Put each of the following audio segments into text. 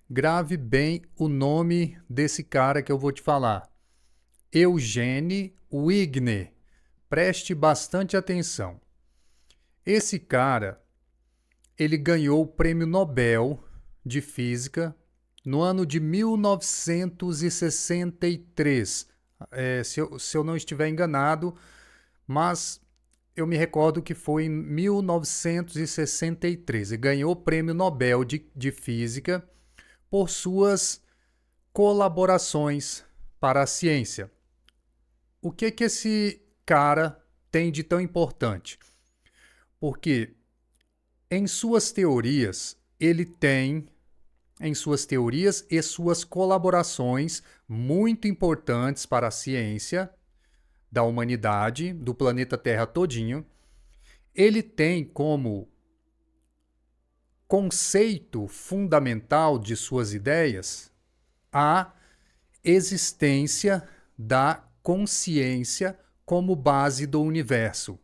Grave bem o nome desse cara que eu vou te falar. Eugene Wigner. Preste bastante atenção. Esse cara, ele ganhou o Prêmio Nobel de Física no ano de 1963. Se eu não estiver enganado, mas eu me recordo que foi em 1963. Ele ganhou o Prêmio Nobel de Física por suas colaborações para a ciência. O que esse cara tem de tão importante? Porque em suas teorias, ele tem, em suas teorias e suas colaborações muito importantes para a ciência da humanidade, do planeta Terra todinho, ele tem como conceito fundamental de suas ideias a existência da consciência como base do universo.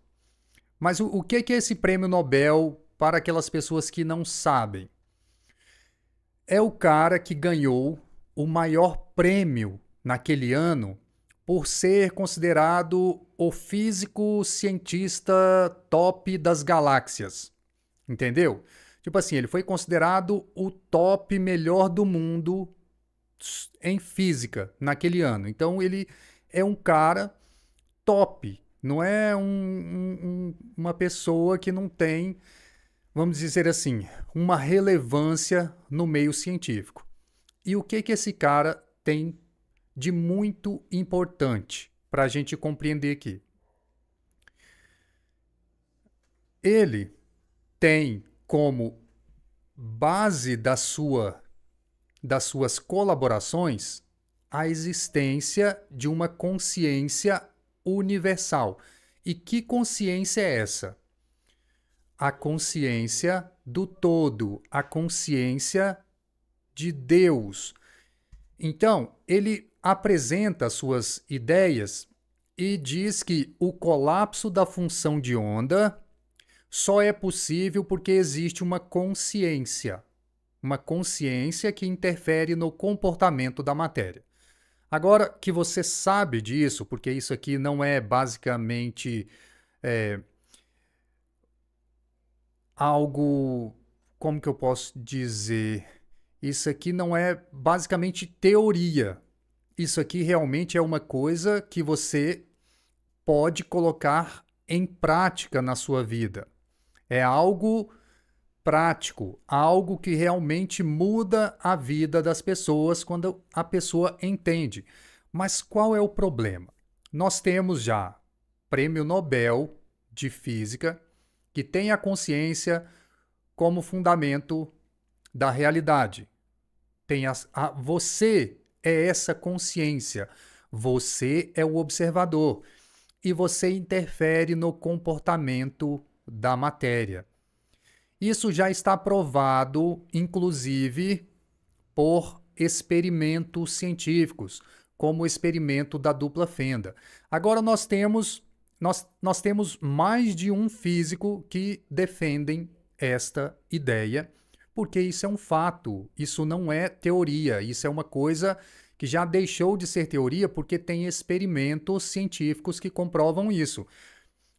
Mas o que é esse prêmio Nobel para aquelas pessoas que não sabem? É o cara que ganhou o maior prêmio naquele ano por ser considerado o físico cientista top das galáxias. Entendeu? Tipo assim, ele foi considerado o top melhor do mundo em física naquele ano. Então ele é um cara top. Não é uma pessoa que não tem, vamos dizer assim, uma relevância no meio científico. E o que esse cara tem de muito importante para a gente compreender aqui? Ele tem como base das suas colaborações a existência de uma consciência universal. E que consciência é essa? A consciência do todo, a consciência de Deus. Então, ele apresenta suas ideias e diz que o colapso da função de onda só é possível porque existe uma consciência que interfere no comportamento da matéria. Agora que você sabe disso, porque isso aqui não é basicamente algo, como que eu posso dizer? Isso aqui não é basicamente teoria. Isso aqui realmente é uma coisa que você pode colocar em prática na sua vida. É algo prático, algo que realmente muda a vida das pessoas quando a pessoa entende. Mas qual é o problema? Nós temos já Prêmio Nobel de Física que tem a consciência como fundamento da realidade. Você é essa consciência, você é o observador e você interfere no comportamento da matéria. Isso já está provado, inclusive, por experimentos científicos, como o experimento da dupla fenda. Agora nós temos mais de um físico que defendem esta ideia, porque isso é um fato, isso não é teoria, isso é uma coisa que já deixou de ser teoria porque tem experimentos científicos que comprovam isso.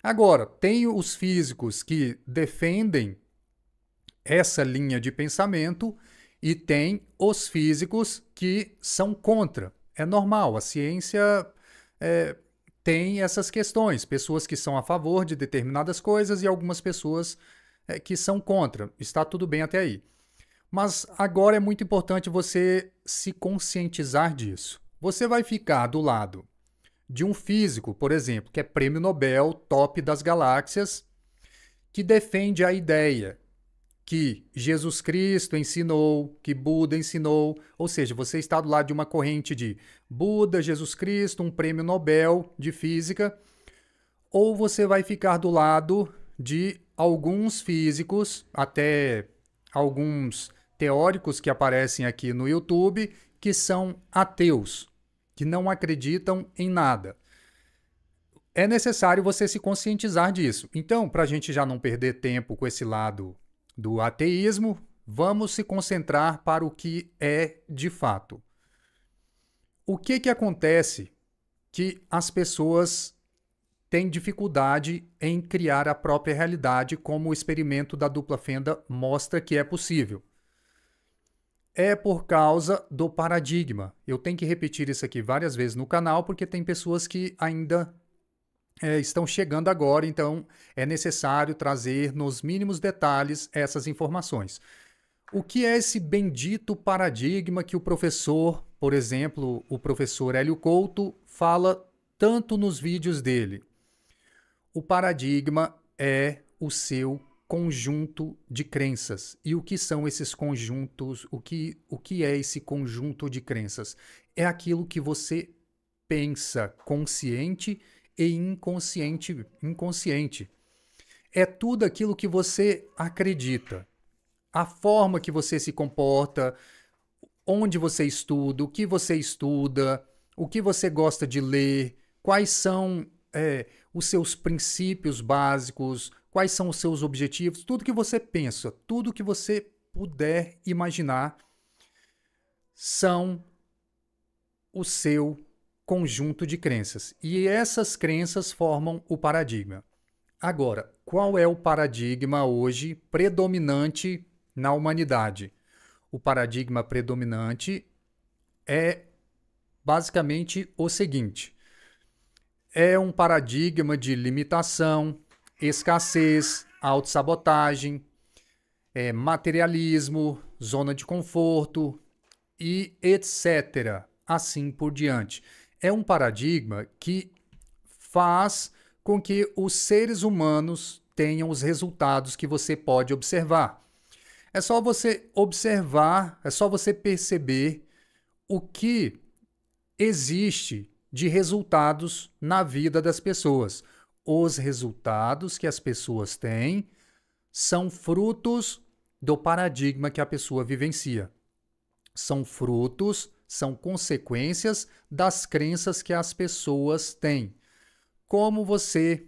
Agora, tem os físicos que defendem essa linha de pensamento e tem os físicos que são contra. É normal, a ciência tem essas questões, pessoas que são a favor de determinadas coisas e algumas pessoas que são contra. Está tudo bem até aí. Mas agora é muito importante você se conscientizar disso. Você vai ficar do lado de um físico, por exemplo, que é prêmio Nobel, top das galáxias, que defende a ideia que Jesus Cristo ensinou, que Buda ensinou, ou seja, você está do lado de uma corrente de Buda, Jesus Cristo, um prêmio Nobel de física, ou você vai ficar do lado de alguns físicos, até alguns teóricos que aparecem aqui no YouTube, que são ateus, que não acreditam em nada. É necessário você se conscientizar disso. Então, para a gente já não perder tempo com esse lado do ateísmo, Vamos se concentrar para o que é de fato. O que acontece que as pessoas têm dificuldade em criar a própria realidade, como o experimento da dupla fenda mostra que é possível? É por causa do paradigma. Eu tenho que repetir isso aqui várias vezes no canal, porque tem pessoas que ainda estão chegando agora, então é necessário trazer nos mínimos detalhes essas informações. O que é esse bendito paradigma que o professor, por exemplo, o professor Hélio Couto, fala tanto nos vídeos dele? O paradigma é o seu conjunto de crenças. E o que são esses conjuntos? O que é esse conjunto de crenças? É aquilo que você pensa consciente e inconsciente. É tudo aquilo que você acredita. A forma que você se comporta, onde você estuda, o que você gosta de ler, quais são os seus princípios básicos, quais são os seus objetivos, tudo que você pensa, tudo que você puder imaginar são o seu conjunto de crenças. E essas crenças formam o paradigma. Agora, qual é o paradigma hoje predominante na humanidade? O paradigma predominante é basicamente o seguinte: é um paradigma de limitação, escassez, autossabotagem, materialismo, zona de conforto e etc. Assim por diante. É um paradigma que faz com que os seres humanos tenham os resultados que você pode observar. É só você observar, é só você perceber o que existe de resultados na vida das pessoas. Os resultados que as pessoas têm são frutos do paradigma que a pessoa vivencia. São frutos, são consequências das crenças que as pessoas têm. Como você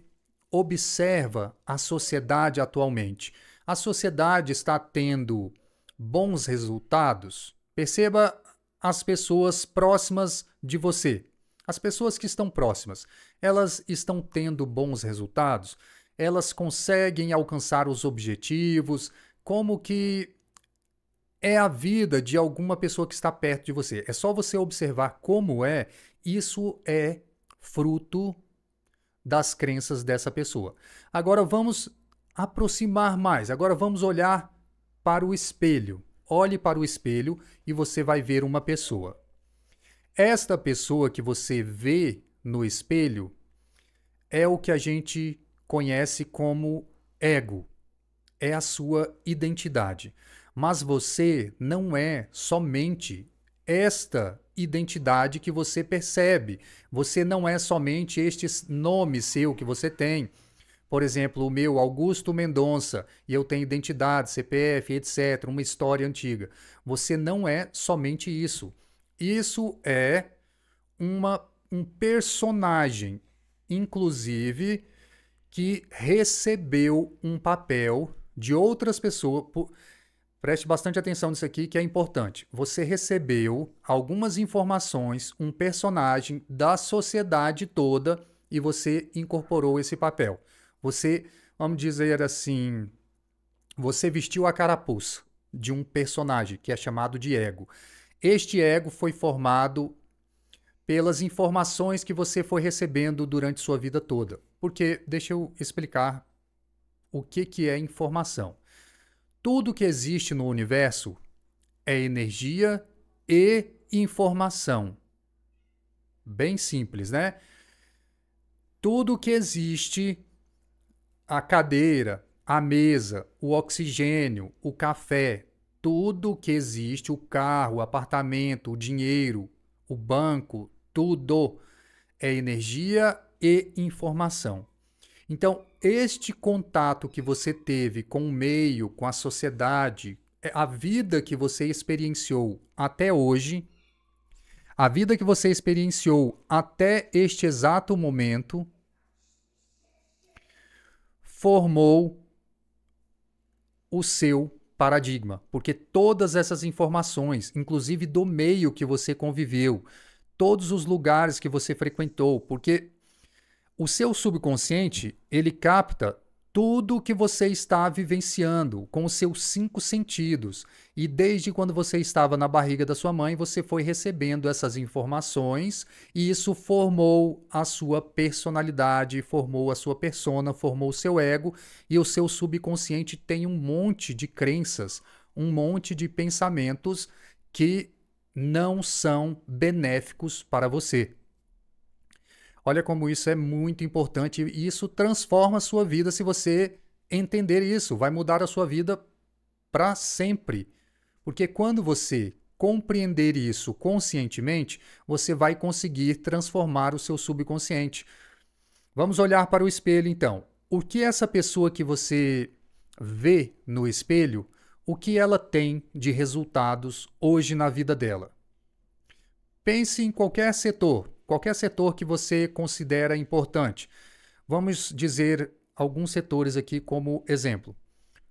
observa a sociedade atualmente? A sociedade está tendo bons resultados? Perceba as pessoas próximas de você. As pessoas que estão próximas, elas estão tendo bons resultados? Elas conseguem alcançar os objetivos? Como que é a vida de alguma pessoa que está perto de você? É só você observar como é. Isso é fruto das crenças dessa pessoa. Agora vamos aproximar mais. Agora vamos olhar para o espelho. Olhe para o espelho e você vai ver uma pessoa. Esta pessoa que você vê no espelho é o que a gente conhece como ego. É a sua identidade. Mas você não é somente esta identidade que você percebe. Você não é somente este nome seu que você tem. Por exemplo, o meu, Augusto Mendonça, e eu tenho identidade, CPF, etc., uma história antiga. Você não é somente isso. Isso é um personagem, inclusive, que recebeu um papel de outras pessoas. Preste bastante atenção nisso aqui, que é importante. Você recebeu algumas informações, um personagem da sociedade toda e você incorporou esse papel. Você, vamos dizer assim, você vestiu a carapuça de um personagem que é chamado de ego. Este ego foi formado pelas informações que você foi recebendo durante sua vida toda. Porque, deixa eu explicar o que é informação. Tudo que existe no universo é energia e informação. Bem simples, né? Tudo que existe, a cadeira, a mesa, o oxigênio, o café, tudo que existe, o carro, o apartamento, o dinheiro, o banco, tudo é energia e informação. Então, este contato que você teve com o meio, com a sociedade, a vida que você experienciou até hoje, a vida que você experienciou até este exato momento, formou o seu paradigma, porque todas essas informações, inclusive do meio que você conviveu, todos os lugares que você frequentou, porque o seu subconsciente, ele capta tudo que você está vivenciando com os seus 5 sentidos. E desde quando você estava na barriga da sua mãe, você foi recebendo essas informações e isso formou a sua personalidade, formou a sua persona, formou o seu ego e o seu subconsciente tem um monte de crenças, um monte de pensamentos que não são benéficos para você. Olha como isso é muito importante e isso transforma a sua vida se você entender isso. Vai mudar a sua vida para sempre. Porque quando você compreender isso conscientemente, você vai conseguir transformar o seu subconsciente. Vamos olhar para o espelho então. O que essa pessoa que você vê no espelho, o que ela tem de resultados hoje na vida dela? Pense em qualquer setor que você considera importante. Vamos dizer alguns setores aqui como exemplo.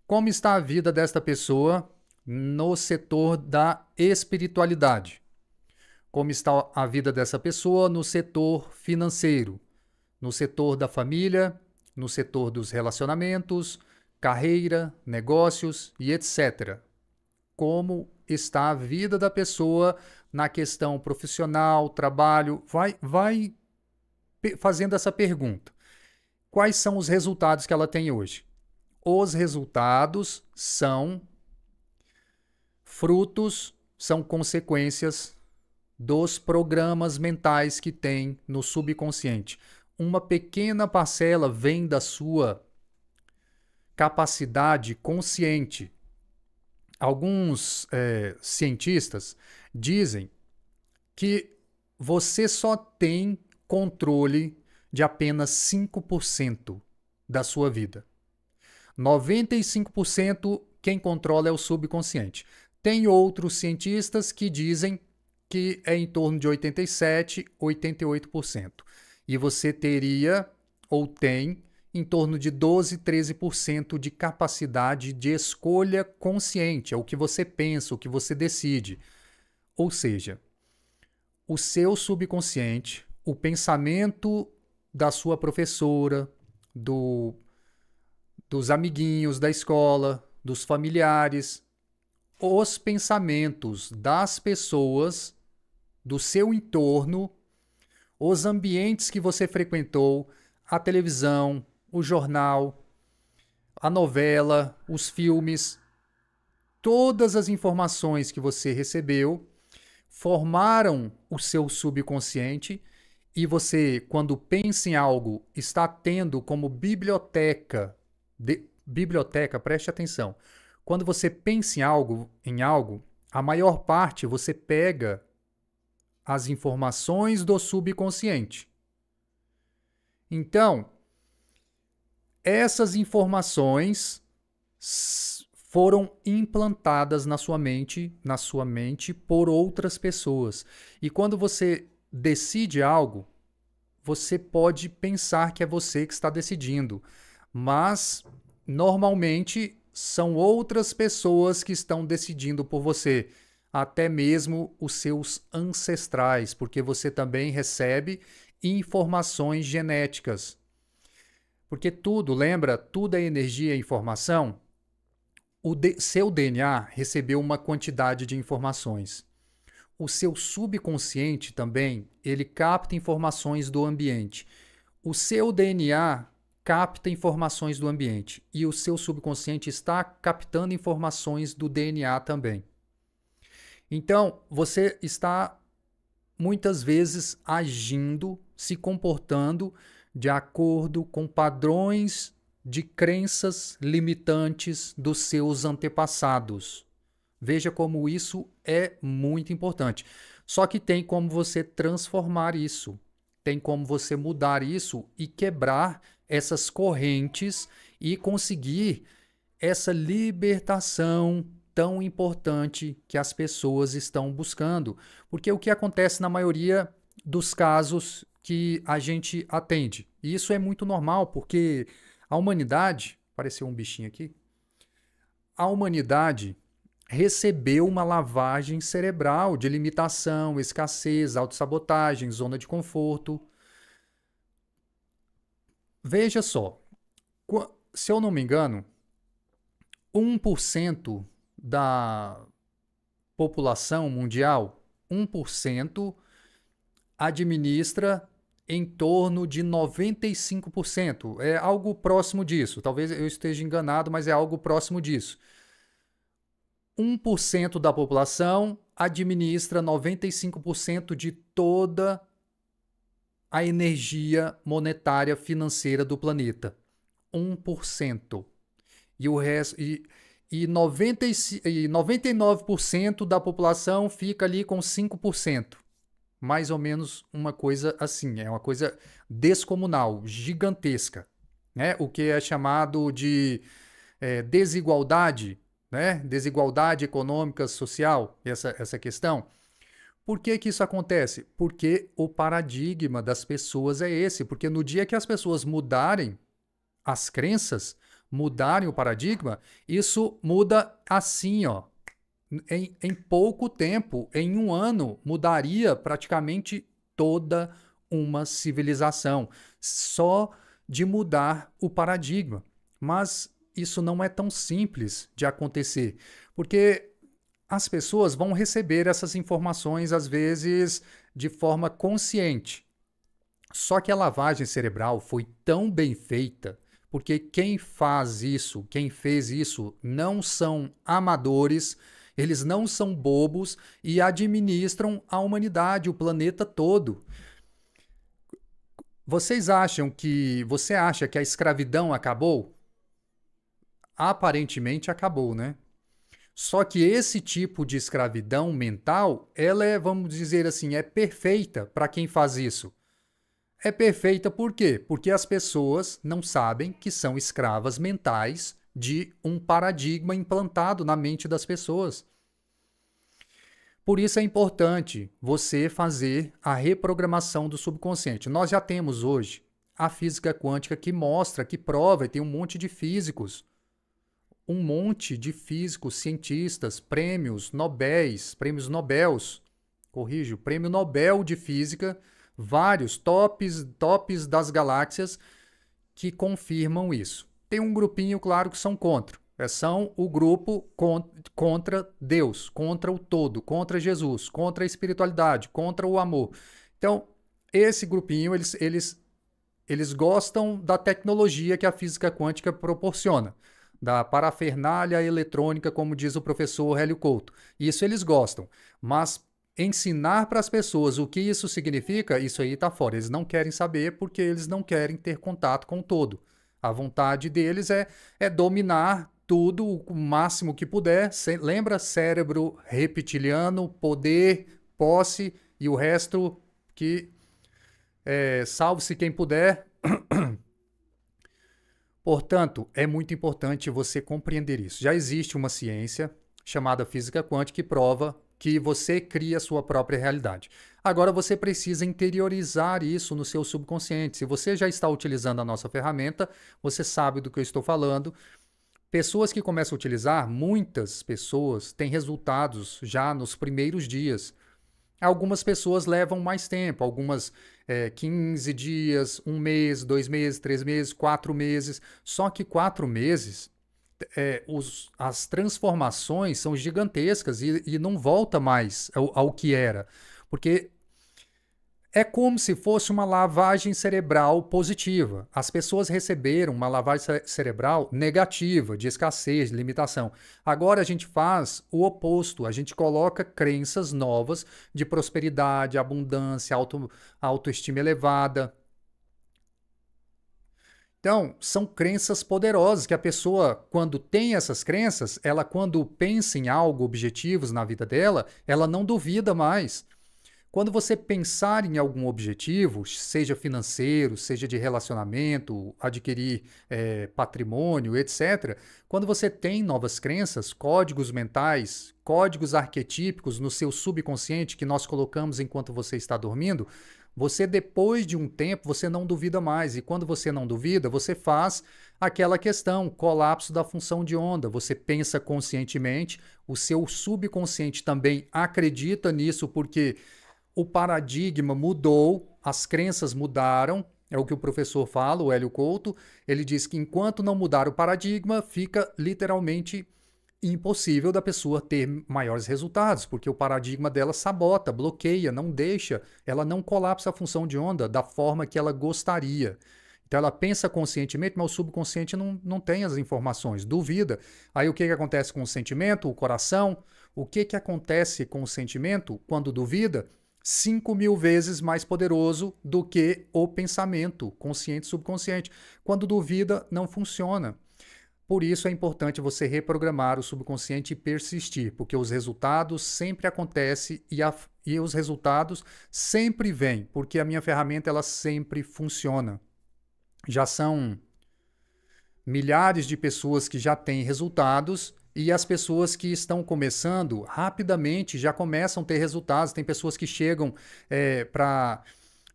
Como está a vida desta pessoa no setor da espiritualidade? Como está a vida dessa pessoa no setor financeiro? No setor da família? No setor dos relacionamentos? Carreira, negócios e etc. Como está a vida da pessoa na questão profissional, trabalho, vai fazendo essa pergunta. Quais são os resultados que ela tem hoje? Os resultados são frutos, são consequências dos programas mentais que tem no subconsciente. Uma pequena parcela vem da sua capacidade consciente. Alguns cientistas dizem que você só tem controle de apenas 5% da sua vida. 95% quem controla é o subconsciente. Tem outros cientistas que dizem que é em torno de 87%, 88%. E você teria ou tem em torno de 12, 13% de capacidade de escolha consciente, é o que você pensa, o que você decide. Ou seja, o seu subconsciente, o pensamento da sua professora, dos amiguinhos da escola, dos familiares, os pensamentos das pessoas, do seu entorno, os ambientes que você frequentou, a televisão, o jornal, a novela, os filmes, todas as informações que você recebeu formaram o seu subconsciente e você, quando pensa em algo, está tendo como biblioteca, preste atenção, quando você pensa em algo, a maior parte você pega as informações do subconsciente. Então, essas informações foram implantadas na sua mente por outras pessoas. E quando você decide algo, você pode pensar que é você que está decidindo, mas normalmente são outras pessoas que estão decidindo por você, até mesmo os seus ancestrais, porque você também recebe informações genéticas. Porque tudo, lembra? Tudo é energia e informação. Seu DNA recebeu uma quantidade de informações. O seu subconsciente também, ele capta informações do ambiente. O seu DNA capta informações do ambiente. E o seu subconsciente está captando informações do DNA também. Então, você está muitas vezes agindo, se comportando de acordo com padrões de crenças limitantes dos seus antepassados. Veja como isso é muito importante. Só que tem como você transformar isso, tem como você mudar isso e quebrar essas correntes e conseguir essa libertação tão importante que as pessoas estão buscando. Porque o que acontece na maioria dos casos que a gente atende. E isso é muito normal, porque a humanidade... Apareceu um bichinho aqui. a humanidade recebeu uma lavagem cerebral de limitação, escassez, autossabotagem, zona de conforto. Veja só, se eu não me engano, 1% da população mundial, 1% administra em torno de 95%. É algo próximo disso. Talvez eu esteja enganado, mas é algo próximo disso. 1% da população administra 95% de toda a energia monetária financeira do planeta. 1%. E o resto, e 99% da população fica ali com 5%. Mais ou menos uma coisa assim, é uma coisa descomunal, gigantesca, né? O que é chamado de desigualdade, né? Desigualdade econômica, social, essa questão. Por que que isso acontece? Porque o paradigma das pessoas é esse, porque no dia que as pessoas mudarem as crenças, mudarem o paradigma, isso muda assim, ó. Em pouco tempo, em um ano, mudaria praticamente toda uma civilização, só de mudar o paradigma. Mas isso não é tão simples de acontecer, porque as pessoas vão receber essas informações, às vezes, de forma consciente. Só que a lavagem cerebral foi tão bem feita, porque quem faz isso, quem fez isso, não são amadores, eles não são bobos e administram a humanidade, o planeta todo. Você acha que a escravidão acabou? Aparentemente acabou, né? Só que esse tipo de escravidão mental, ela é, vamos dizer assim, é perfeita para quem faz isso. É perfeita por quê? Porque as pessoas não sabem que são escravas mentais de um paradigma implantado na mente das pessoas. Por isso é importante você fazer a reprogramação do subconsciente. Nós já temos hoje a física quântica que mostra, que prova, e tem um monte de físicos, cientistas, prêmios Nobels, prêmio Nobel de Física, vários tops das galáxias que confirmam isso. Tem um grupinho, claro, que são contra. São o grupo contra Deus, contra o todo, contra Jesus, contra a espiritualidade, contra o amor. Então, esse grupinho, eles gostam da tecnologia que a física quântica proporciona, da parafernália eletrônica, como diz o professor Hélio Couto. Isso eles gostam, mas ensinar para as pessoas o que isso significa, isso aí está fora. Eles não querem saber porque eles não querem ter contato com o todo. A vontade deles é dominar tudo o máximo que puder. Lembra? Cérebro reptiliano, poder, posse e o resto que salve-se quem puder. Portanto, é muito importante você compreender isso. Já existe uma ciência chamada física quântica que prova que você cria a sua própria realidade. Agora você precisa interiorizar isso no seu subconsciente. Se você já está utilizando a nossa ferramenta, você sabe do que eu estou falando. Pessoas que começam a utilizar, muitas pessoas têm resultados já nos primeiros dias. Algumas pessoas levam mais tempo, algumas 15 dias, 1 mês, 2 meses, 3 meses, 4 meses. Só que 4 meses, as transformações são gigantescas e não volta mais ao que era. Porque é como se fosse uma lavagem cerebral positiva. As pessoas receberam uma lavagem cerebral negativa, de escassez, de limitação. Agora a gente faz o oposto. A gente coloca crenças novas de prosperidade, abundância, autoestima elevada. Então, são crenças poderosas que a pessoa, quando tem essas crenças, quando pensa em algo, objetivos na vida dela, ela não duvida mais. Quando você pensar em algum objetivo, seja financeiro, seja de relacionamento, adquirir patrimônio, etc., quando você tem novas crenças, códigos mentais, códigos arquetípicos no seu subconsciente que nós colocamos enquanto você está dormindo, você, depois de um tempo, você não duvida mais. E quando você não duvida, você faz aquela questão, colapso da função de onda. Você pensa conscientemente, o seu subconsciente também acredita nisso, porque o paradigma mudou, as crenças mudaram. É o que o professor fala, o Hélio Couto. Ele diz que enquanto não mudar o paradigma, fica literalmente impossível da pessoa ter maiores resultados, porque o paradigma dela sabota, bloqueia, não deixa, ela não colapsa a função de onda da forma que ela gostaria. Então ela pensa conscientemente, mas o subconsciente não tem as informações, duvida. Aí o que acontece com o sentimento, o coração? O que acontece com o sentimento quando duvida? 5.000 vezes mais poderoso do que o pensamento consciente e subconsciente. Quando duvida, não funciona. Por isso é importante você reprogramar o subconsciente e persistir, porque os resultados sempre acontecem e os resultados sempre vêm, porque a minha ferramenta ela sempre funciona. Já são milhares de pessoas que já têm resultados e as pessoas que estão começando rapidamente já começam a ter resultados. Tem pessoas que chegam para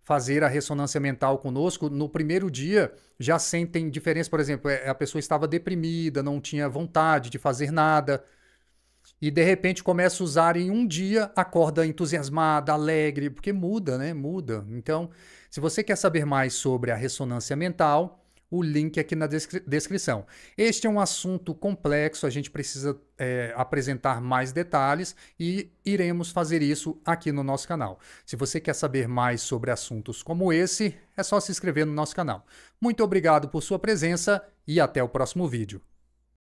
fazer a ressonância mental conosco, no primeiro dia já sentem diferença. Por exemplo, a pessoa estava deprimida, não tinha vontade de fazer nada, e de repente começa a usar em um dia, acorda entusiasmada, alegre, porque muda, né? Muda. Então, se você quer saber mais sobre a ressonância mental, o link aqui na descrição. Este é um assunto complexo, a gente precisa apresentar mais detalhes e iremos fazer isso aqui no nosso canal. Se você quer saber mais sobre assuntos como esse, é só se inscrever no nosso canal. Muito obrigado por sua presença e até o próximo vídeo.